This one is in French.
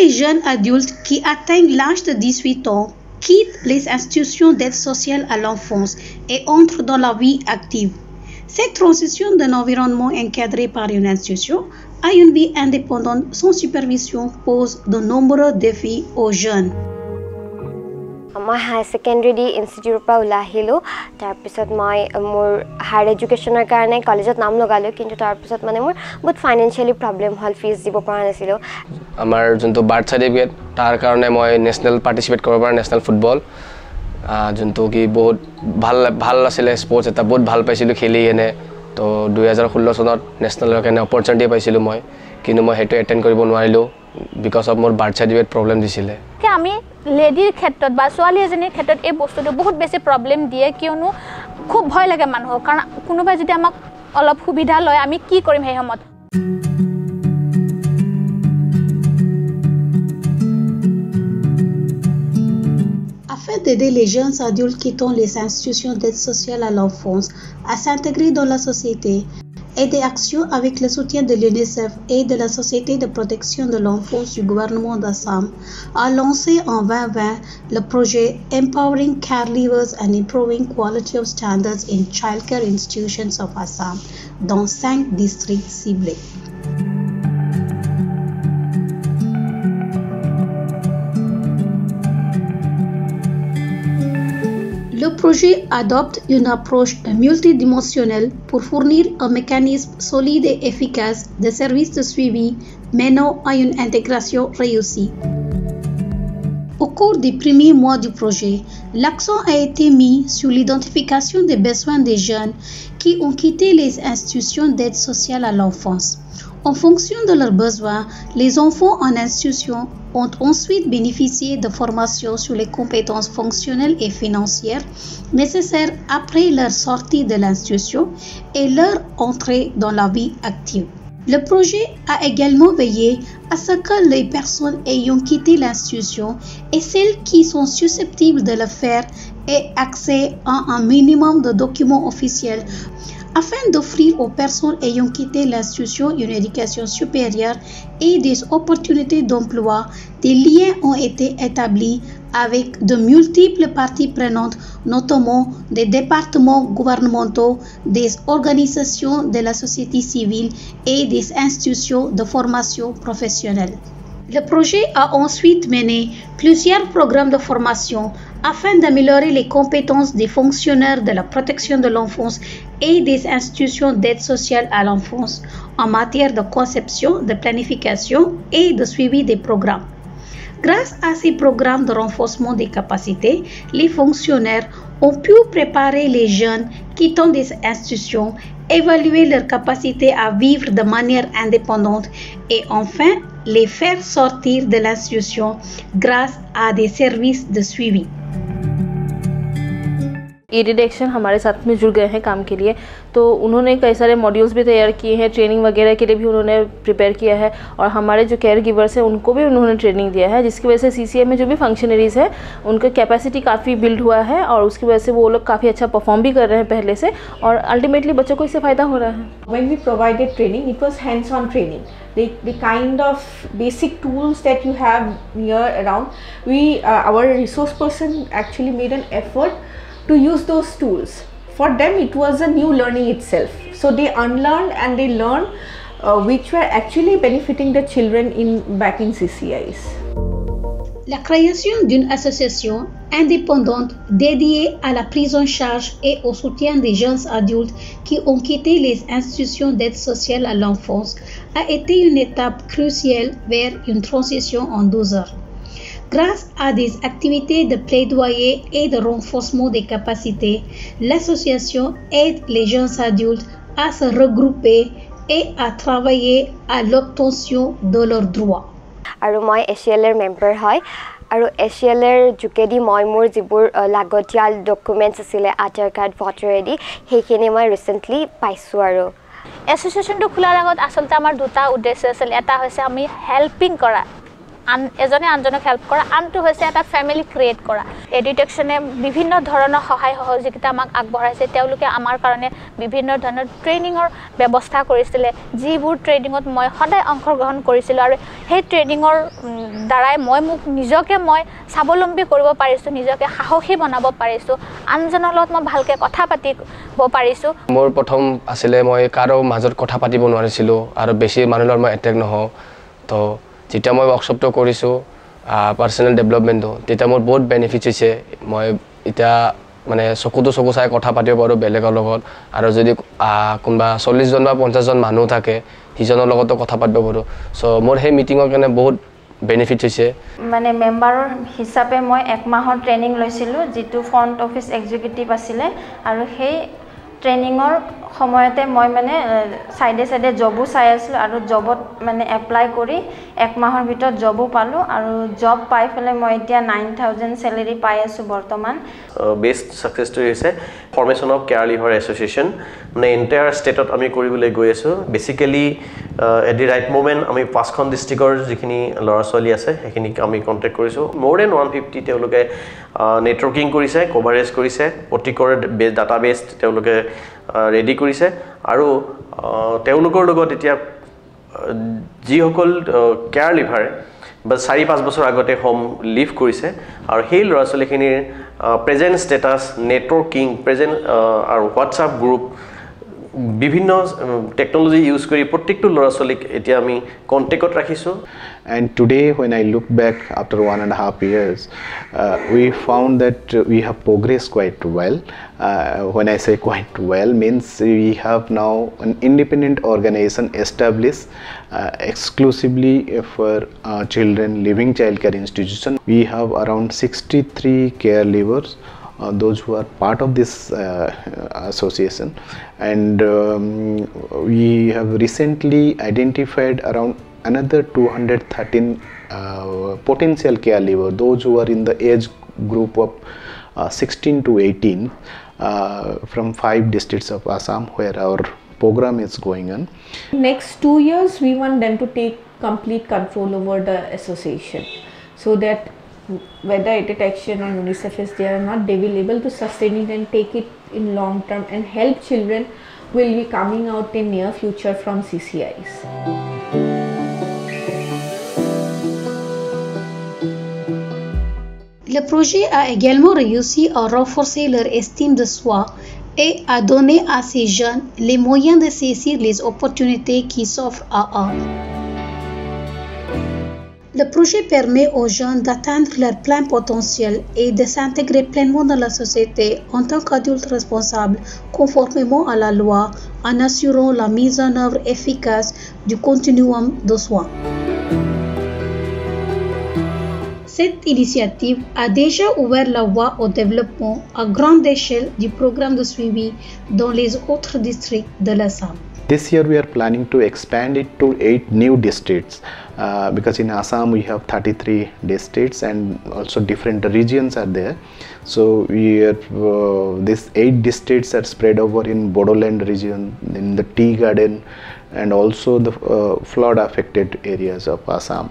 les jeunes adultes qui atteignent l'âge de 18 ans quittent les institutions d'aide sociale à l'enfance et entrent dans la vie active. Cette transition d'un environnement encadré par une institution à une vie indépendante sans supervision pose de nombreux défis aux jeunes. মই high secondary ইনষ্টিটিউটৰ পৰা ওলাহিলোঁ তাৰপিছত মই মোৰ হায়াৰ এডুকেশ্যনৰ কাৰণে কলেজত নাম লগালোঁ কিন্তু তাৰপিছত মানে মোৰ বহুত ফাইনেন্সিয়েলি প্ৰব্লেম হ'ল ফিজ দিব পৰা নাছিলোঁ আমাৰ যোনটো বাৰ্থ চাৰ্টিফিকেট তাৰ কাৰণে মই নেশ্যনেল পাৰ্টিচিপেট কৰিব পৰা নেশ্যনেল ফুটবল যোনটো কি বহুত ভাল আছিলে স্পৰ্টছ এটা বহুত ভাল পাইছিলোঁ খেলি এনে তো 2016 চনত নেশ্যনেলৰ কাৰণে অপৰচুনিটি পাইছিলোঁ মই কিন্তু মই সেইটো এটেণ্ড কৰিব নোৱাৰিলোঁ বিকজ অফ মোৰ বাৰ্থ চাৰ্টিফিকেট প্ৰব্লেম দিছিলে আমি লেডিৰ ক্ষেত্ৰত বা ছোৱালী এজনীৰ ক্ষেত্ৰত এই বস্তুটো বহুত বেছি প্ৰব্লেম দিয়ে কিয়নো খুব ভয় লাগে মানুহক কাৰণ কোনোবাই যদি আমাক অলপ সুবিধা লয় আমি কি কৰিম সেই সময়ত Afin d'aider les jeunes adultes quittant les institutions d'aide sociale à l'enfance à s'intégrer dans la société et des actions avec le soutien de l'UNICEF et de la Société de protection de l'enfance du gouvernement d'Assam, a lancé en 2020 le projet Empowering Caregivers and Improving Quality of Standards in Childcare Institutions of Assam dans 5 districts ciblés. Le projet adopte une approche multidimensionnelle pour fournir un mécanisme solide et efficace de services de suivi menant à une intégration réussie. Au cours des premiers mois du projet, l'accent a été mis sur l'identification des besoins des jeunes qui ont quitté les institutions d'aide sociale à l'enfance. En fonction de leurs besoins, les enfants en institution ont ensuite bénéficié de formations sur les compétences fonctionnelles et financières nécessaires après leur sortie de l'institution et leur entrée dans la vie active. Le projet a également veillé à ce que les personnes ayant quitté l'institution et celles qui sont susceptibles de le faire aient accès à un minimum de documents officiels afin d'offrir aux personnes ayant quitté l'institution une éducation supérieure et des opportunités d'emploi. Des liens ont été établis avec de multiples parties prenantes, notamment des départements gouvernementaux, des organisations de la société civile et des institutions de formation professionnelle. Le projet a ensuite mené plusieurs programmes de formation afin d'améliorer les compétences des fonctionnaires de la protection de l'enfance et des institutions d'aide sociale à l'enfance en matière de conception, de planification et de suivi des programmes. Grâce à ces programmes de renforcement des capacités, les fonctionnaires ont pu préparer les jeunes quittant des institutions, évaluer leur capacité à vivre de manière indépendante et enfin les faire sortir de l'institution grâce à des services de suivi. E-detection हमारे साथ में जुड़ गए हैं काम के लिए तो उन्होंने कई सारे मॉड्यूल्स भी तैयार किए हैं ट्रेनिंग वगैरह के लिए भी उन्होंने प्रिपेयर किया है और हमारे जो केयर गिवर्स हैं उनको भी उन्होंने ट्रेनिंग दिया है जिसकी वजह से सीसीएम में जो भी फंक्शनरीज़ है उनका कैपेसिटी काफ़ी बिल्ड हुआ है और उसकी वजह से वो लोग काफ़ी अच्छा परफॉर्म भी कर रहे हैं पहले से और अल्टीमेटली बच्चों को इससे फ़ायदा हो रहा है. When we provided training, it was hands-on training. The kind of basic tools that you have here around, our resource person actually made an effort to use those tools. For them it was a new learning itself, so they unlearned and they learned which were actually benefiting the children back in CCIs. La création d'une association indépendante dédiée à la prise en charge et au soutien des jeunes adultes qui ont quitté les institutions d'aide sociale à l'enfance a été une étape cruciale vers une transition en douceur. Grâce à des activités de plaidoyer et de renforcement des capacités, l'association aide les jeunes adultes à se regrouper et à travailler à l'obtention de leurs droits. আৰু মই এচিএলৰ মেম্বাৰ হয় আৰু এচিএলৰ যোগেদি মই মোৰ যিবোৰ লাগতিয়াল ডকুমেণ্টছ আছিলে আধাৰ কাৰ্ড ভোটাৰ আইডি সেইখিনি মই ৰিচেণ্টলি পাইছোঁ আৰু এছ'চিয়েশ্যনটো খোলাৰ আগত আচলতে আমাৰ দুটা উদ্দেশ্য আছিল এটা হৈছে আমি হেল্পিং কৰা এজনে আনজনক হেল্প কৰা আনটো হৈছে এটা ফ্যামিলি ক্ৰিয়েট কৰা এডুকেশ্যনে বিভিন্ন ধৰণৰ সহায় সহযোগিতা আমাক আগবঢ়াইছে তেওঁলোকে আমাৰ কাৰণে বিভিন্ন ধৰণৰ ট্ৰেইনিঙৰ ব্যৱস্থা কৰিছিল যিবোৰ ট্ৰেইনিঙত মই সদায় অংশগ্ৰহণ কৰিছিল আৰু সেই ট্ৰেইনিঙৰ দ্বাৰাই মই মোক নিজকে মই স্বাৱলম্বী কৰিব পাৰিছো নিজকে সাহসী বনাব পাৰিছো আনজনৰ লগত মই ভালকে কথা পাতিব পাৰিছো মোৰ প্ৰথম আছিল মই কাৰো মাজত কথা পাতিব নোৱাৰিছিলো আৰু বেছি মানুহৰ মই এটেক নহও তো যেতিয়া মই ওয়ার্কশপটো কৰিছো পার্সোনাল ডেভেলপমেন্ট তেতিয়া মোৰ বহুত বেনিফিট হৈছে মই এতিয়া মানে চকুটো চকু চাই কথা পাতিব পাৰো বেলেগৰ লগত আৰু যদি কোনবা 40 জন বা 50 জন মানুহ থাকে হিজনৰ লগতো কথা পাতিব পাৰো সো মোৰ সেই মিটিংৰ কাৰণে বহুত বেনিফিট হৈছে মানে মেম্বাৰৰ হিচাপে মই এক মাহৰ ট্ৰেইনিং লৈছিলো যেটো ফ্ৰন্ট অফিস এক্সিকিউটিভ আছিল আৰু সেই ট্ৰেইনিঙৰ সময়তে মই মানে সাইডে সাইডে জবো চাই আছিল আৰু জবত মানে এপ্লাই কৰি এক মাহৰ ভিতৰত জবো পালো আৰু জব পাই ফলে মই এতিয়া 9000 স্যালাৰি পাই আছো বৰ্তমান বেস্ট সাকসেস স্টোরি হৈছে formation of care liver association মানে এন্টায়াৰ ষ্টেটত আমি কৰিবলৈ গৈ আছো বেসিক্যালি এট দি ৰাইট মোমেন্ট আমি পাঁচখন ডিস্ট্ৰিক্টৰ যিখিনি লৰা ছোৱালী আছে সেইখিনি আমি কন্টেক্ট কৰিছো মোৰ দেন 150 তেওঁলোকে নেটৱৰ্কিং কৰিছে কভাৰেজ কৰিছে প্ৰতিকৰ ডাটাবেস তেওঁলোকে ৰেডি কৰিছে আৰু তেওঁলোকৰ লগত এতিয়া যিসকল কেয়াৰ লিভাৰ বা 4-5 বছৰ আগতে হোম লিভ কৰিছে আৰু সেই ল'ৰা ছোৱালীখিনিৰ প্ৰেজেন্ট ষ্টেটাছ নেটৱৰ্কিং প্ৰেজেন্ট আৰু হোৱাটছআপ গ্ৰুপ বিভিন্ন টেকনলজি ইউজ কৰি প্ৰত্যেকটো ল'ৰা ছোৱালীক এতিয়া আমি কন্টেক্টত ৰাখিছো and today when I look back after 1.5 years we found that we have progressed quite well when I say quite well means we have now an independent organization established exclusively for children living child care institution we have around 63 caregivers those who are part of this association and we have recently identified around another 213 potential caregivers those who are in the age group of 16 to 18 from 5 districts of Assam where our program is going on. Next 2 years we want them to take complete control over the association so that whether Edit Action or UNICEF is there or not, they will able to sustain it and take it in long term and help children will be coming out in near future from CCIs. Le projet a également réussi à renforcer leur estime de soi et à donner à ces jeunes les moyens de saisir les opportunités qui s'offrent à eux. Le projet permet aux jeunes d'atteindre leur plein potentiel et de s'intégrer pleinement dans la société en tant qu'adultes responsables, conformément à la loi, en assurant la mise en œuvre efficace du continuum de soins. Cette initiative a déjà ouvert la voie au développement à grande échelle du programme de suivi dans les autres districts de l'Assam. This year we are planning to expand it to 8 new districts because in Assam we have 33 districts and also different regions are there. So we are, these 8 districts are spread over in Bodoland region, in the tea garden and also the flood affected areas of Assam.